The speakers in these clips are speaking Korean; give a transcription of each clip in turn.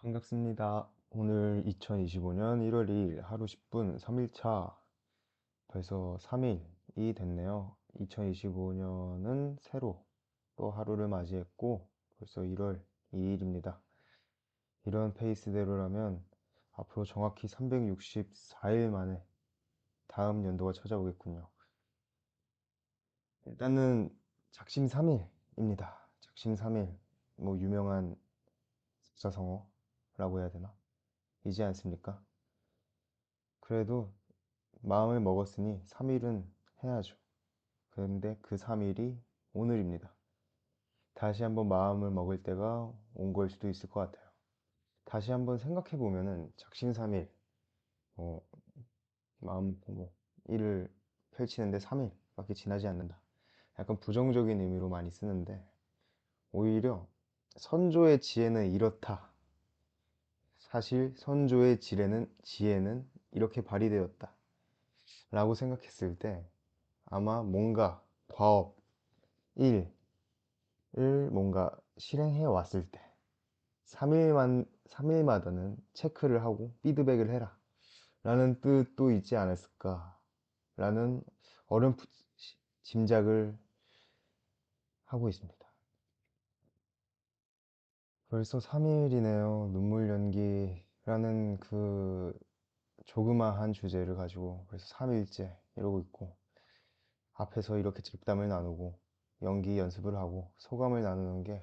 반갑습니다. 오늘 2025년 1월 2일 하루 10분 3일차 벌써 3일이 됐네요. 2025년은 새로 또 하루를 맞이했고 벌써 1월 2일입니다. 이런 페이스대로라면 앞으로 정확히 364일 만에 다음 연도가 찾아오겠군요. 일단은 작심삼일입니다. 작심삼일, 뭐 유명한 사자성어라고 해야 되나? 이지 않습니까? 그래도 마음을 먹었으니 3일은 해야죠. 그런데 그 3일이 오늘입니다. 다시 한번 마음을 먹을 때가 온 걸 수도 있을 것 같아요. 다시 한번 생각해 보면은 작심삼일, 어, 마음 뭐 일을 펼치는데 3일밖에 지나지 않는다. 약간 부정적인 의미로 많이 쓰는데 오히려 선조의 지혜는 이렇다. 사실 선조의 지혜는 이렇게 발휘되었다. 라고 생각했을 때 아마 뭔가 과업, 일을 뭔가 실행해 왔을 때 3일마다는 체크를 하고 피드백을 해라 라는 뜻도 있지 않았을까 라는 어렴풋 짐작을 하고 있습니다. 벌써 3일이네요. 눈물 연기라는 그 조그마한 주제를 가지고 벌써 3일째 이러고 있고 앞에서 이렇게 잡담을 나누고 연기 연습을 하고 소감을 나누는 게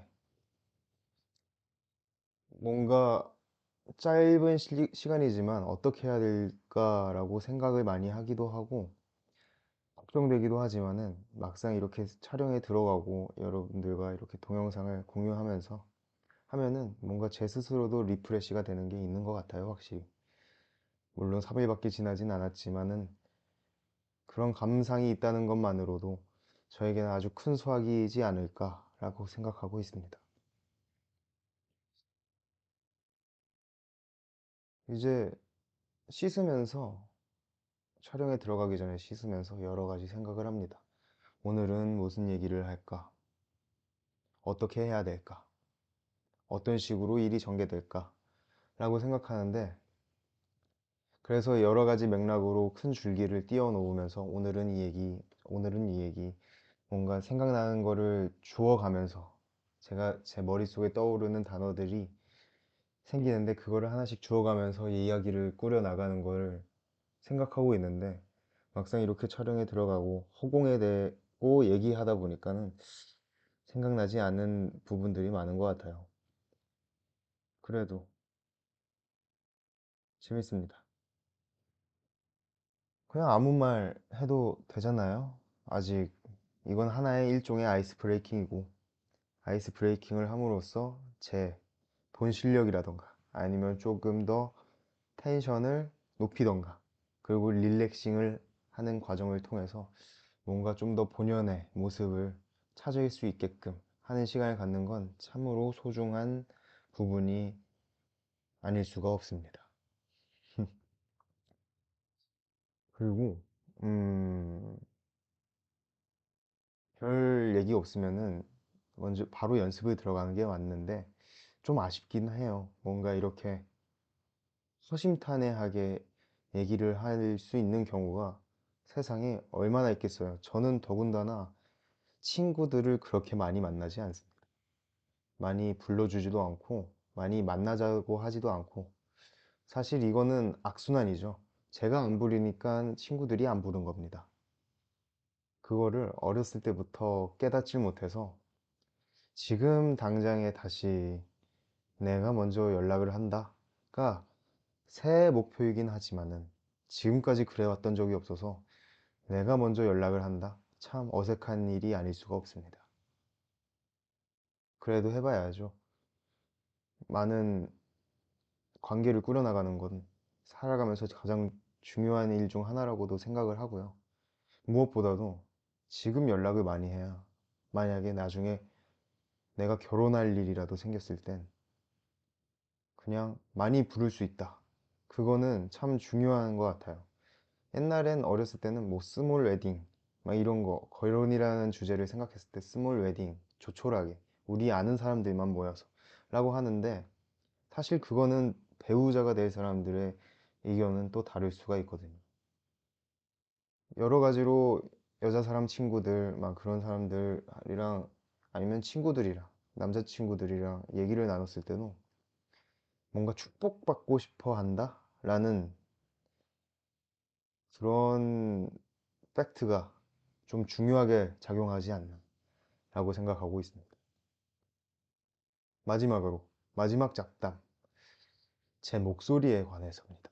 뭔가 짧은 시간이지만 어떻게 해야 될까라고 생각을 많이 하기도 하고 걱정되기도 하지만은 막상 이렇게 촬영에 들어가고 여러분들과 이렇게 동영상을 공유하면서 하면은 뭔가 제 스스로도 리프레시가 되는 게 있는 것 같아요, 확실히. 물론 3일밖에 지나진 않았지만은 그런 감상이 있다는 것만으로도 저에게는 아주 큰 수확이지 않을까라고 생각하고 있습니다. 이제 씻으면서 촬영에 들어가기 전에 씻으면서 여러 가지 생각을 합니다. 오늘은 무슨 얘기를 할까? 어떻게 해야 될까? 어떤 식으로 일이 전개될까? 라고 생각하는데, 그래서 여러 가지 맥락으로 큰 줄기를 띄워 놓으면서 오늘은 이 얘기, 뭔가 생각나는 거를 주워가면서 제가 제 머릿속에 떠오르는 단어들이 생기는데 그거를 하나씩 주워가면서 이야기를 꾸려 나가는 걸 생각하고 있는데 막상 이렇게 촬영에 들어가고 허공에 대고 얘기하다 보니까는 생각나지 않는 부분들이 많은 것 같아요. 그래도 재밌습니다. 그냥 아무 말 해도 되잖아요. 아직 이건 하나의 일종의 아이스 브레이킹이고 아이스 브레이킹을 함으로써 제 본 실력이라던가 아니면 조금 더 텐션을 높이던가 그리고 릴렉싱을 하는 과정을 통해서 뭔가 좀 더 본연의 모습을 찾을 수 있게끔 하는 시간을 갖는 건 참으로 소중한 부분이 아닐 수가 없습니다. 그리고 음, 별 얘기 없으면은 먼저 바로 연습을 들어가는 게 맞는데 좀 아쉽긴 해요. 뭔가 이렇게 허심탄회하게 얘기를 할 수 있는 경우가 세상에 얼마나 있겠어요. 저는 더군다나 친구들을 그렇게 많이 만나지 않습니다. 많이 불러주지도 않고 많이 만나자고 하지도 않고 사실 이거는 악순환이죠. 제가 안 부르니까 친구들이 안 부른 겁니다. 그거를 어렸을 때부터 깨닫지 못해서 지금 당장에 다시 내가 먼저 연락을 한다가 새 목표이긴 하지만은 지금까지 그래왔던 적이 없어서 내가 먼저 연락을 한다? 참 어색한 일이 아닐 수가 없습니다. 그래도 해봐야죠. 많은 관계를 꾸려나가는 건 살아가면서 가장 중요한 일 중 하나라고도 생각을 하고요. 무엇보다도 지금 연락을 많이 해야 만약에 나중에 내가 결혼할 일이라도 생겼을 땐 그냥 많이 부를 수 있다. 그거는 참 중요한 것 같아요. 옛날엔 어렸을 때는 뭐 스몰 웨딩 막 이런 거 결혼이라는 주제를 생각했을 때 스몰 웨딩 조촐하게 우리 아는 사람들만 모여서 라고 하는데 사실 그거는 배우자가 될 사람들의 의견은 또 다를 수가 있거든요. 여러 가지로 여자 사람 친구들, 막 그런 사람들이랑 아니면 친구들이랑, 남자친구들이랑 얘기를 나눴을 때도 뭔가 축복받고 싶어 한다? 라는 그런 팩트가 좀 중요하게 작용하지 않나 라고 생각하고 있습니다. 마지막으로, 마지막 잡담. 제 목소리에 관해서입니다.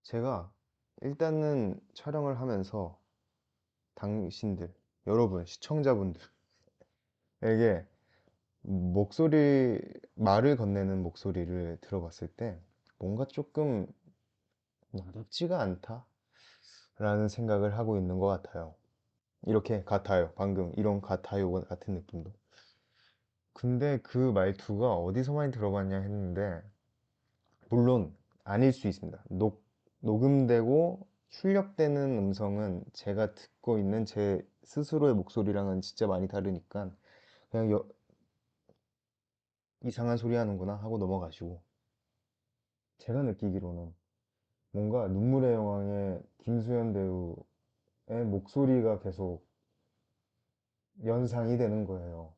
제가 일단은 촬영을 하면서 당신들, 여러분, 시청자분들에게 목소리, 말을 건네는 목소리를 들어봤을 때 뭔가 조금 나답지가 않다라는 생각을 하고 있는 것 같아요. 이렇게 같아요. 방금 이런 같아요 같은 느낌도. 근데 그 말투가 어디서 많이 들어봤냐 했는데 물론 아닐 수 있습니다. 녹음되고 출력되는 음성은 제가 듣고 있는 제 스스로의 목소리랑은 진짜 많이 다르니까 그냥 이상한 소리 하는구나 하고 넘어가시고 제가 느끼기로는 뭔가 눈물의 여왕의 김수현 배우의 목소리가 계속 연상이 되는 거예요.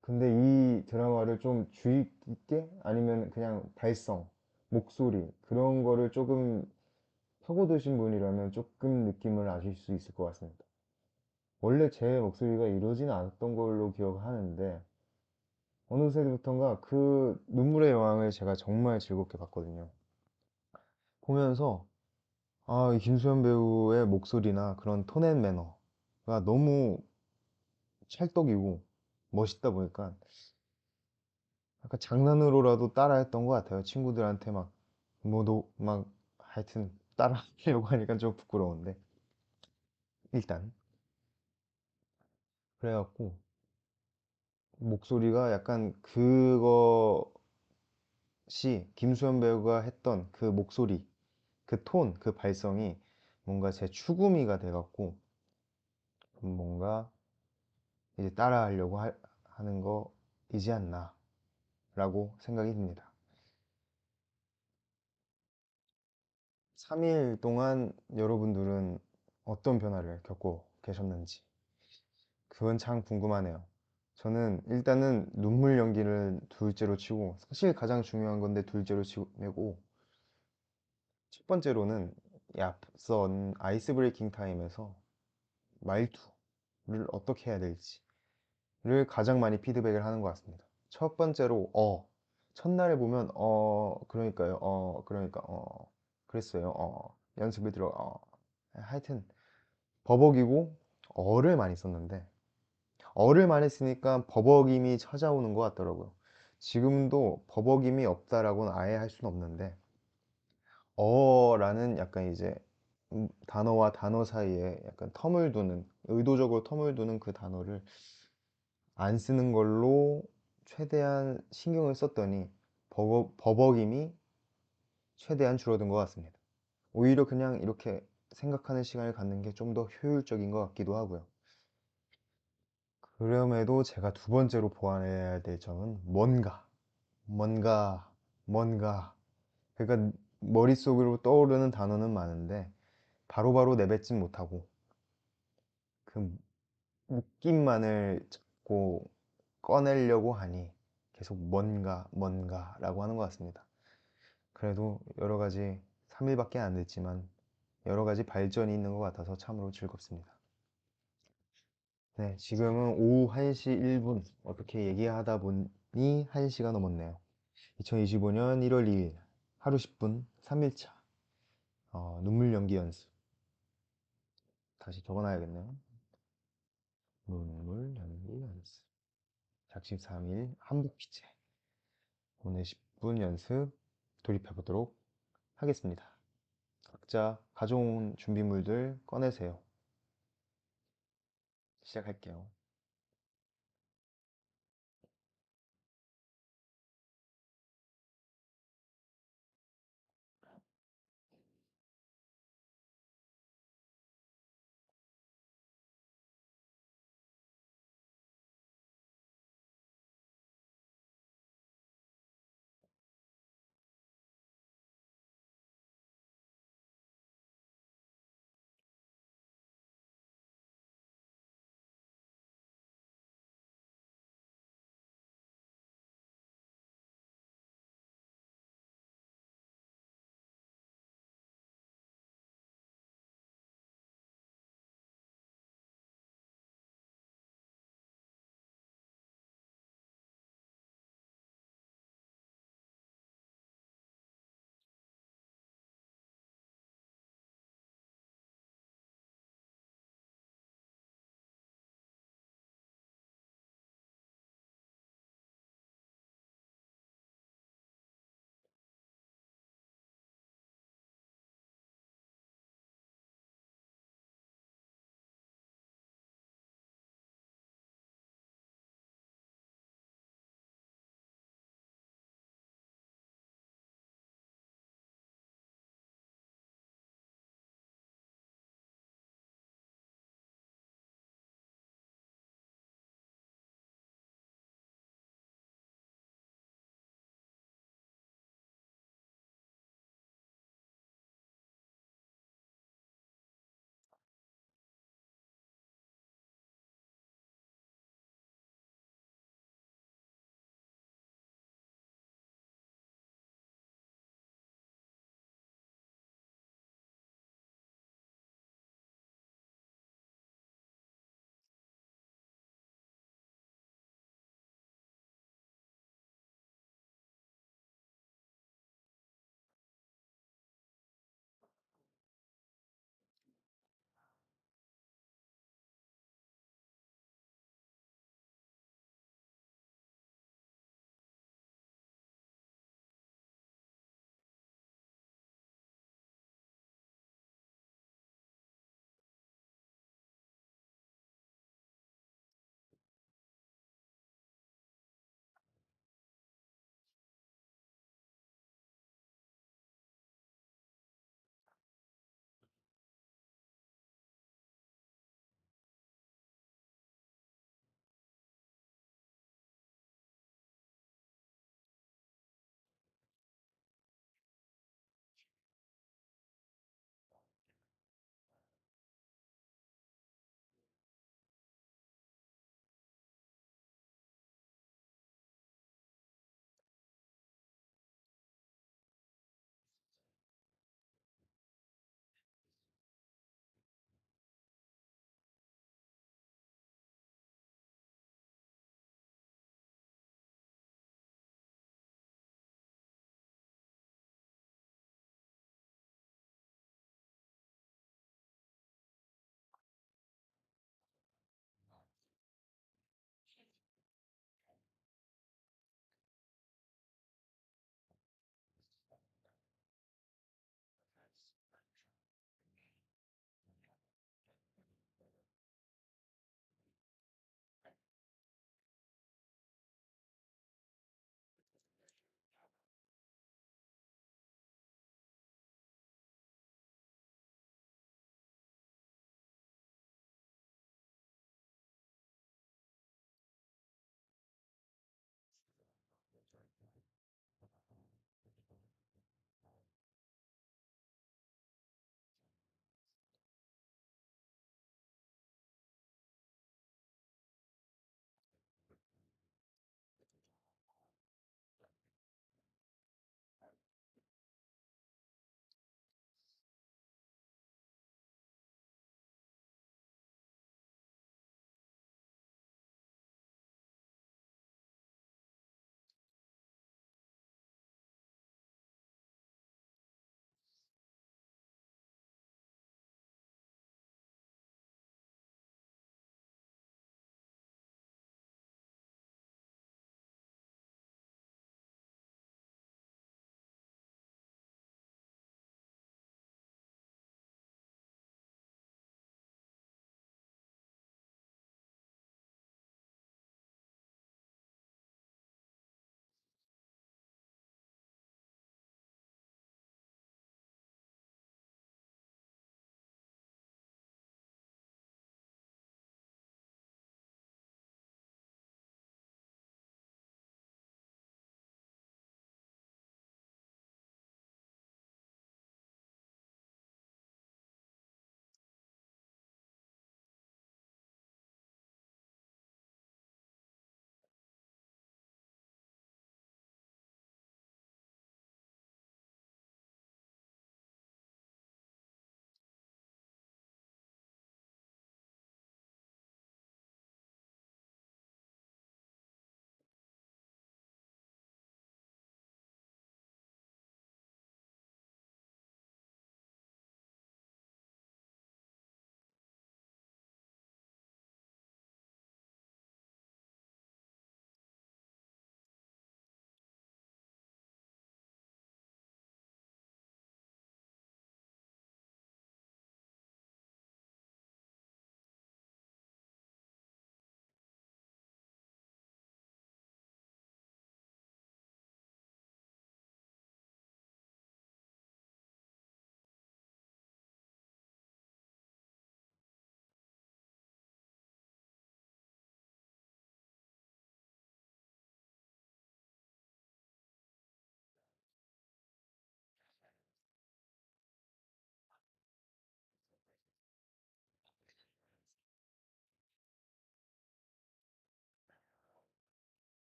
근데 이 드라마를 좀 주의 깊게 아니면 그냥 발성, 목소리 그런 거를 조금 파고드신 분이라면 조금 느낌을 아실 수 있을 것 같습니다. 원래 제 목소리가 이러진 않았던 걸로 기억하는데 어느새부턴가 그 눈물의 여왕을 제가 정말 즐겁게 봤거든요. 보면서 이 김수현 배우의 목소리나 그런 톤앤 매너가 너무 찰떡이고 멋있다 보니까 약간 장난으로라도 따라했던 것 같아요. 친구들한테 막 막 하여튼 따라하려고 하니까 좀 부끄러운데 일단 그래갖고 목소리가 약간 그것이 김수현 배우가 했던 그 목소리, 그 톤, 그 발성이 뭔가 제 추구미가 돼갖고 뭔가 이제 따라하려고 하는 거이지 않나 라고 생각이 듭니다. 3일 동안 여러분들은 어떤 변화를 겪고 계셨는지 그건 참 궁금하네요. 저는 일단은 눈물 연기를 둘째로 치고 사실 가장 중요한 건데 둘째로 치고 첫 번째로는 이 앞선 아이스 브레이킹 타임에서 말투를 어떻게 해야 될지를 가장 많이 피드백을 하는 것 같습니다. 첫 번째로 첫날에 보면 그러니까요 그러니까 그랬어요 연습을 들어 하여튼 버벅이고 어를 많이 썼는데 어를 많이 쓰니까 버벅임이 찾아오는 것 같더라고요. 지금도 버벅임이 없다라고는 아예 할 수는 없는데 어라는 약간 이제 단어와 단어 사이에 약간 텀을 두는 의도적으로 텀을 두는 그 단어를 안 쓰는 걸로 최대한 신경을 썼더니 버벅임이 최대한 줄어든 것 같습니다. 오히려 그냥 이렇게 생각하는 시간을 갖는 게 좀 더 효율적인 것 같기도 하고요. 그럼에도 제가 두 번째로 보완해야 될 점은 뭔가, 뭔가. 그러니까 머릿속으로 떠오르는 단어는 많은데 바로바로 내뱉진 못하고 그 느낌만을 자꾸 꺼내려고 하니 계속 뭔가라고 하는 것 같습니다. 그래도 여러 가지 3일밖에 안 됐지만 여러 가지 발전이 있는 것 같아서 참으로 즐겁습니다. 네, 지금은 오후 1시 1분 어떻게 얘기하다 보니 1시가 넘었네요. 2025년 1월 2일 하루 10분 3일차 눈물 연기 연습 다시 적어놔야겠네요. 눈물 연기 연습 작심 3일 한복 기체 오늘 10분 연습 돌입해 보도록 하겠습니다. 각자 가져온 준비물들 꺼내세요. 시작할게요.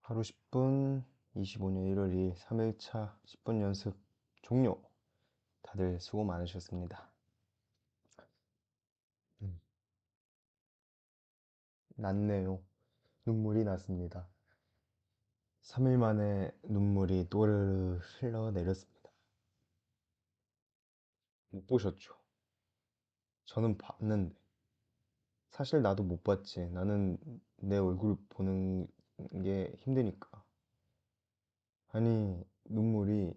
하루 10분, 25년 1월 2일 3일차 10분 연습 종료. 다들 수고 많으셨습니다. 음, 났네요. 눈물이 났습니다. 3일 만에 눈물이 또르르 흘러내렸습니다. 못 보셨죠? 저는 봤는데. 사실 나도 못 봤지. 나는 내 얼굴 보는 게 힘드니까. 아니, 눈물이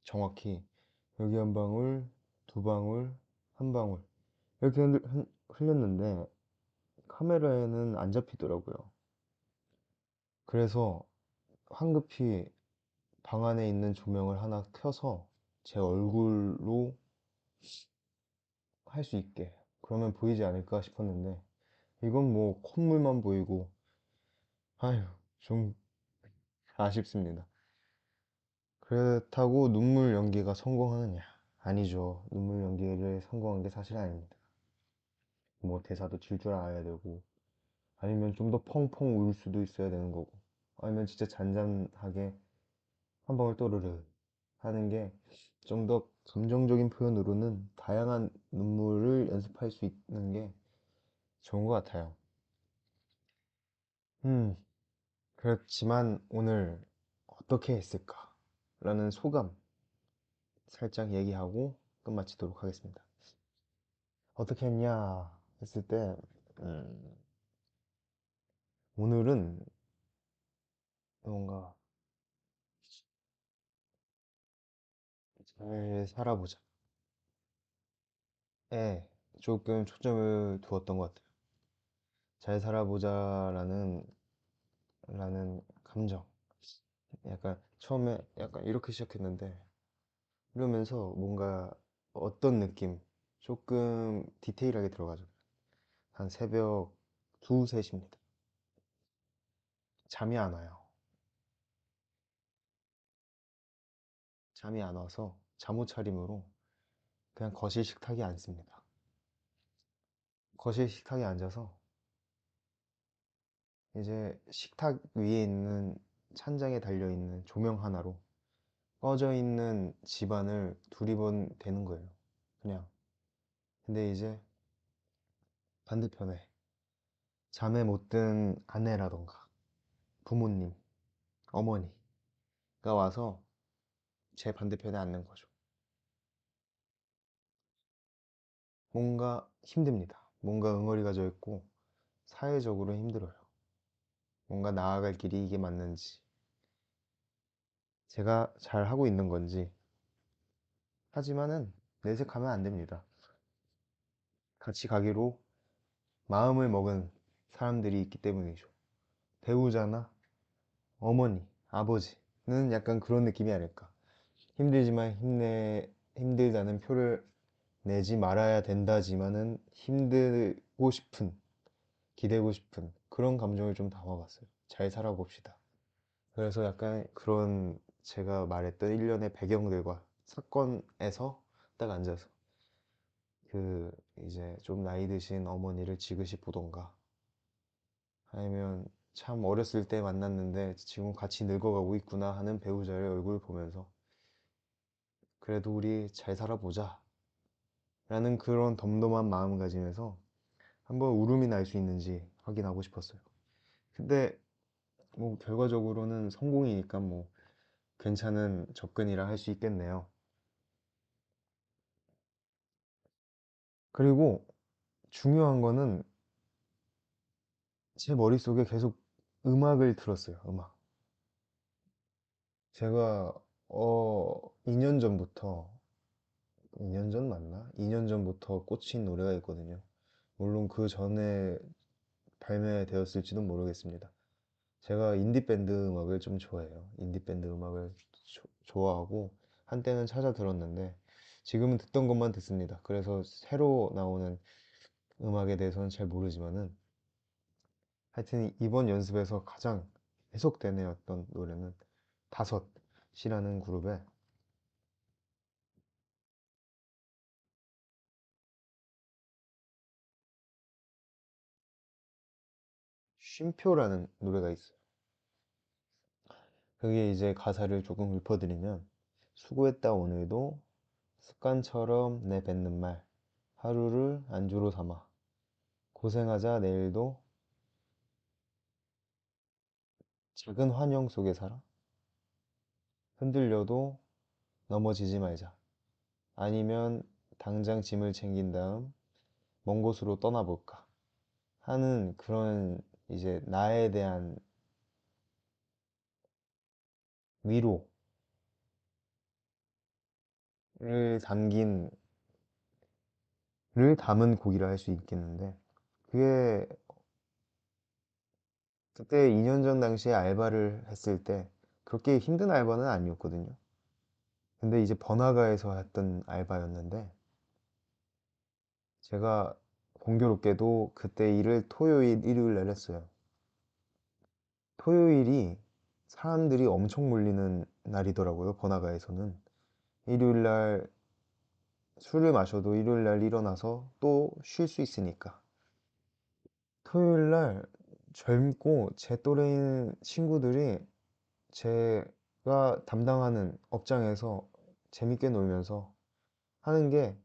정확히 여기 한 방울, 두 방울, 한 방울. 이렇게 흘렸는데 카메라에는 안 잡히더라고요. 그래서 황급히 방 안에 있는 조명을 하나 켜서 제 얼굴로 할 수 있게 그러면 보이지 않을까 싶었는데 이건 뭐 콧물만 보이고 아휴 좀 아쉽습니다. 그렇다고 눈물 연기가 성공하느냐? 아니죠. 눈물 연기를 성공한 게 사실 아닙니다. 뭐 대사도 질 줄 알아야 되고 아니면 좀 더 펑펑 울 수도 있어야 되는 거고 아니면 진짜 잔잔하게 한 방울 또르르 하는 게 좀 더 감정적인 표현으로는 다양한 눈물을 연습할 수 있는 게 좋은 것 같아요. 음, 그렇지만 오늘 어떻게 했을까? 라는 소감 살짝 얘기하고 끝마치도록 하겠습니다. 어떻게 했냐 했을 때, 음, 오늘은 뭔가 잘 살아보자. 에 조금 초점을 두었던 것 같아요. 잘 살아보자라는 감정. 약간 처음에 약간 이렇게 시작했는데 이러면서 뭔가 어떤 느낌 조금 디테일하게 들어가죠. 한 새벽 2, 3시입니다. 잠이 안 와요. 잠이 안 와서 잠옷 차림으로 그냥 거실 식탁에 앉습니다. 거실 식탁에 앉아서 이제 식탁 위에 있는 찬장에 달려있는 조명 하나로 꺼져 있는 집안을 두리번 대는 거예요. 그냥. 근데 이제 반대편에 잠에 못 든 아내라던가 부모님, 어머니가 와서 제 반대편에 앉는 거죠. 뭔가 힘듭니다. 뭔가 응어리가 져 있고 사회적으로 힘들어요. 뭔가 나아갈 길이 이게 맞는지, 제가 잘 하고 있는 건지. 하지만은 내색하면 안 됩니다. 같이 가기로 마음을 먹은 사람들이 있기 때문이죠. 배우자나 어머니, 아버지는 약간 그런 느낌이 아닐까. 힘들지만 힘들다는 표를 내지 말아야 된다지만은 힘들고 싶은, 기대고 싶은 그런 감정을 좀 담아봤어요. 잘 살아봅시다. 그래서 약간 그런 제가 말했던 일련의 배경들과 사건에서 딱 앉아서 그 이제 좀 나이 드신 어머니를 지그시 보던가 아니면 참 어렸을 때 만났는데 지금 같이 늙어가고 있구나 하는 배우자의 얼굴 보면서 그래도 우리 잘 살아보자 라는 그런 덤덤한 마음가짐에서 한번 울음이 날 수 있는지 확인하고 싶었어요. 근데 뭐 결과적으로는 성공이니까 뭐 괜찮은 접근이라 할 수 있겠네요. 그리고 중요한 거는 제 머릿속에 계속 음악을 들었어요. 음악. 제가 2년 전부터 2년 전 맞나? 2년 전부터 꽂힌 노래가 있거든요. 물론 그 전에 발매되었을지도 모르겠습니다. 제가 인디밴드 음악을 좀 좋아해요. 인디밴드 음악을 좋아하고 한때는 찾아 들었는데 지금은 듣던 것만 듣습니다. 그래서 새로 나오는 음악에 대해서는 잘 모르지만은 하여튼 이번 연습에서 가장 계속 되뇌었던 노래는 다섯이라는 그룹의 쉼표라는 노래가 있어요. 그게 이제 가사를 조금 읊어드리면 수고했다 오늘도 습관처럼 내뱉는 말 하루를 안주로 삼아 고생하자 내일도 작은 환영 속에 살아 흔들려도 넘어지지 말자 아니면 당장 짐을 챙긴 다음 먼 곳으로 떠나볼까 하는 그런 이제 나에 대한 위로를 담긴 를 담은 곡이라 할 수 있겠는데 그게 그때 2년 전 당시에 알바를 했을 때 그렇게 힘든 알바는 아니었거든요. 근데 이제 번화가에서 했던 알바였는데 제가 공교롭게도 그때 일을 토요일, 일요일 날 했어요. 토요일이 사람들이 엄청 몰리는 날이더라고요, 번화가에서는. 일요일 날 술을 마셔도 일요일 날 일어나서 또 쉴 수 있으니까. 토요일 날 젊고 제 또래인 친구들이 제가 담당하는 업장에서 재밌게 놀면서 하는 게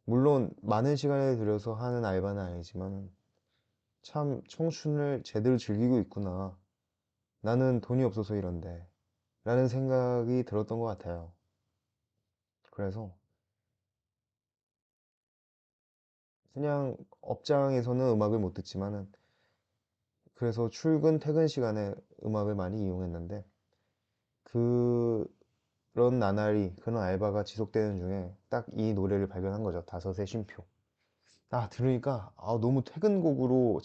물론 많은 시간을 들여서 하는 알바는 아니지만 참 청춘을 제대로 즐기고 있구나. 나는 돈이 없어서 이런데 라는 생각이 들었던 것 같아요. 그래서 그냥 업장에서는 음악을 못 듣지만은 그래서 출근 퇴근 시간에 음악을 많이 이용했는데 그런 나날이 그런 알바가 지속되는 중에 딱 이 노래를 발견한 거죠. 다섯의 쉼표. 아, 들으니까 아, 너무 퇴근곡으로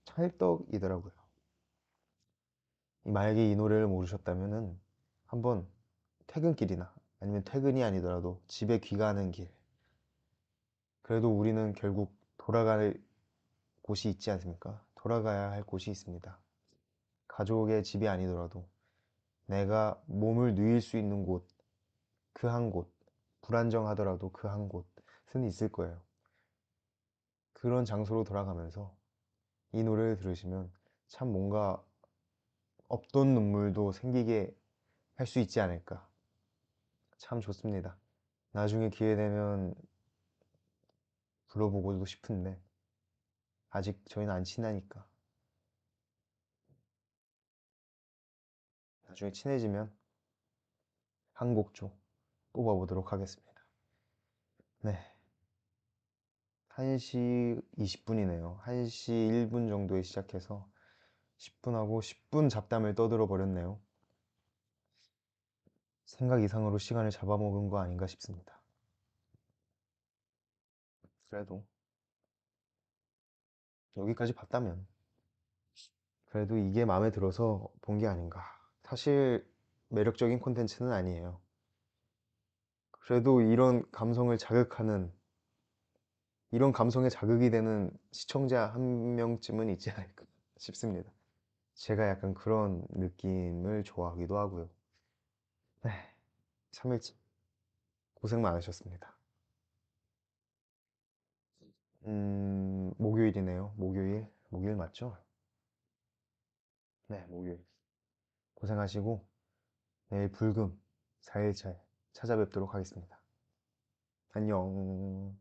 찰떡이더라고요. 만약에 이 노래를 모르셨다면은 한번 퇴근길이나 아니면 퇴근이 아니더라도 집에 귀가하는 길. 그래도 우리는 결국 돌아갈 곳이 있지 않습니까? 돌아가야 할 곳이 있습니다. 가족의 집이 아니더라도 내가 몸을 누일 수 있는 곳, 그 한 곳, 불안정하더라도 그 한 곳은 있을 거예요. 그런 장소로 돌아가면서 이 노래를 들으시면 참 뭔가 없던 눈물도 생기게 할 수 있지 않을까. 참 좋습니다. 나중에 기회 되면 불러보고도 싶은데 아직 저희는 안 친하니까 나중에 친해지면 한 곡 좀 뽑아보도록 하겠습니다. 네, 1시 20분이네요. 1시 1분 정도에 시작해서 10분하고 10분 잡담을 떠들어 버렸네요. 생각 이상으로 시간을 잡아먹은 거 아닌가 싶습니다. 그래도 여기까지 봤다면 그래도 이게 마음에 들어서 본 게 아닌가. 사실 매력적인 콘텐츠는 아니에요. 그래도 이런 감성에 자극이 되는 시청자 한 명쯤은 있지 않을까 싶습니다. 제가 약간 그런 느낌을 좋아하기도 하고요. 네, 3일째 고생 많으셨습니다. 목요일이네요. 목요일. 목요일 맞죠? 네, 목요일. 고생하시고 내일 불금 4일차에 찾아뵙도록 하겠습니다. 안녕.